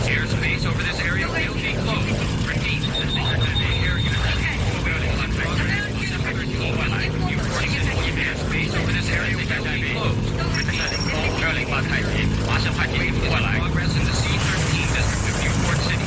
Airspace over this area will be closed. Repeat, air unit. Airspace over this area will be closed. Progress in the C-13 district of Newport City.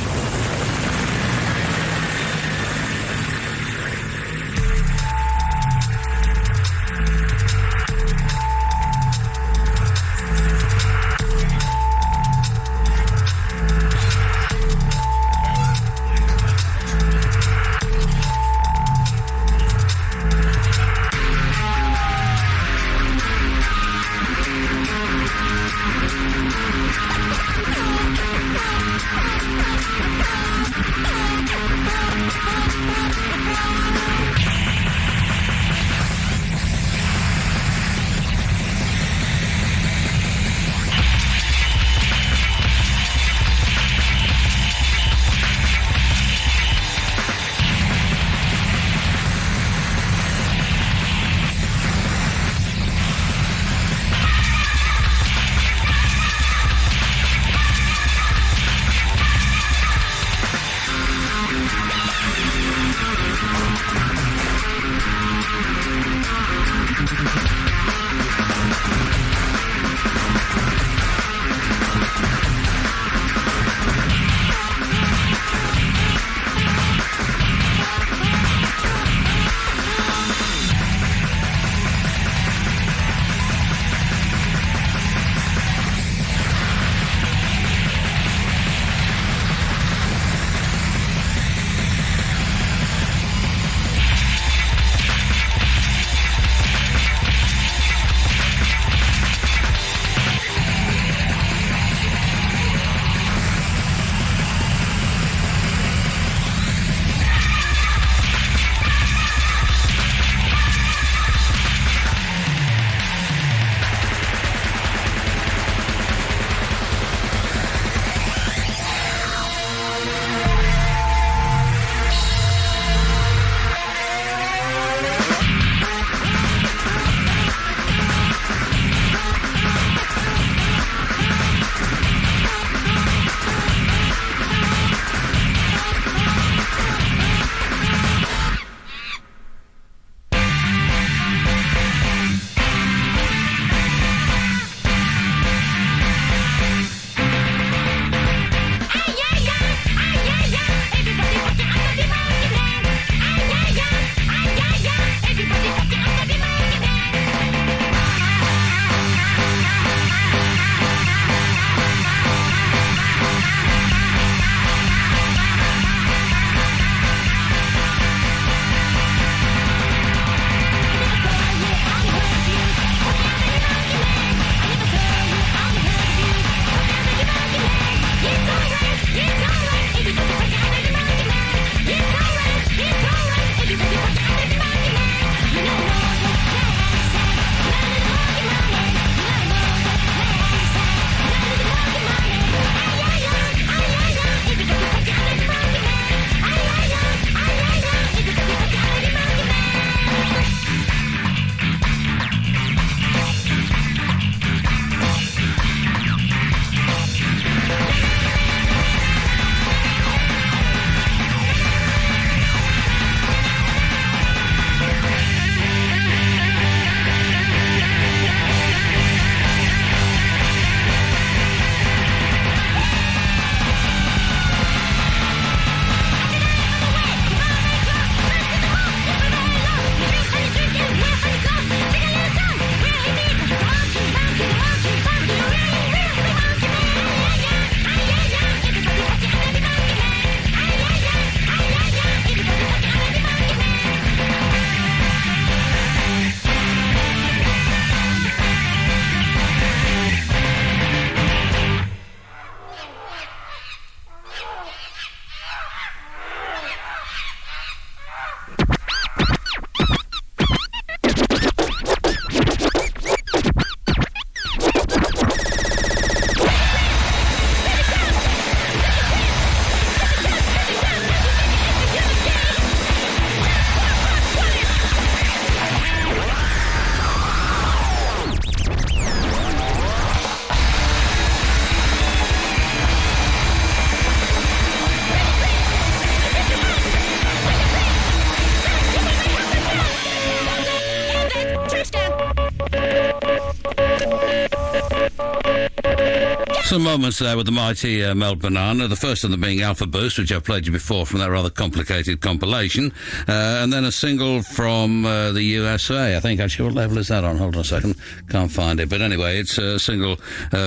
Some moments there with the mighty Melt Banana, the first of them being Alpha Boost, which I've played you before from that rather complicated compilation, and then a single from the USA. I think, actually, what level is that on? Hold on a second. Can't find it. But anyway, it's a single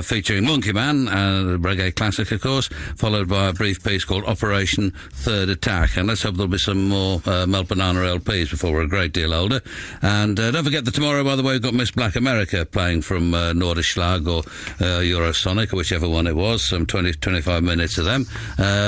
featuring Monkey Man, a reggae classic, of course, followed by a brief piece called Operation Third Attack. And let's hope there'll be some more Melt Banana LPs before we're a great deal older. And don't forget that tomorrow, by the way, we've got Miss Black America playing from Norderschlag or Eurosonic, or whichever one it was, some 20-25 minutes of them.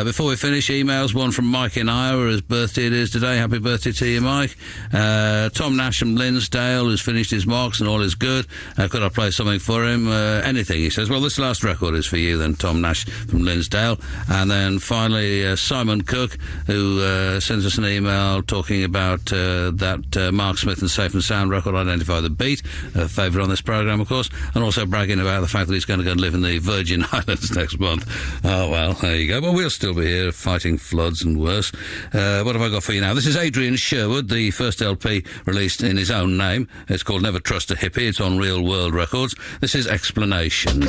Before we finish, emails, one from Mike in Iowa, whose birthday it is today. Happy birthday to you, Mike. Tom Nash from Linsdale, who's finished his marks and all is good. Could I play something for him? Anything, he says. Well, this last record is for you then, Tom Nash from Linsdale. And then finally, Simon Cook, who sends us an email talking about that Mark Smith and Safe and Sound record, Identify the Beat, a favourite on this programme, of course, and also bragging about the fact that he's going to go and live in the Virgin Islands next month. Oh, well, there you go. Well, we'll still be here fighting floods and worse. What have I got for you now? This is Adrian Sherwood, the first LP released in his own name. It's called Never Trust a Hippie. It's on Real World Records. This is Explanation.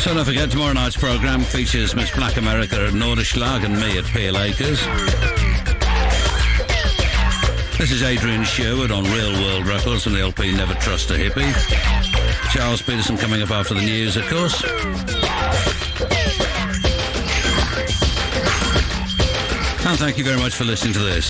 So don't forget, tomorrow night's programme features Miss Black America at Norderschlag and me at Peel Acres. This is Adrian Sherwood on Real World Records from the LP Never Trust a Hippie. Charles Peterson coming up after the news, of course. And thank you very much for listening to this.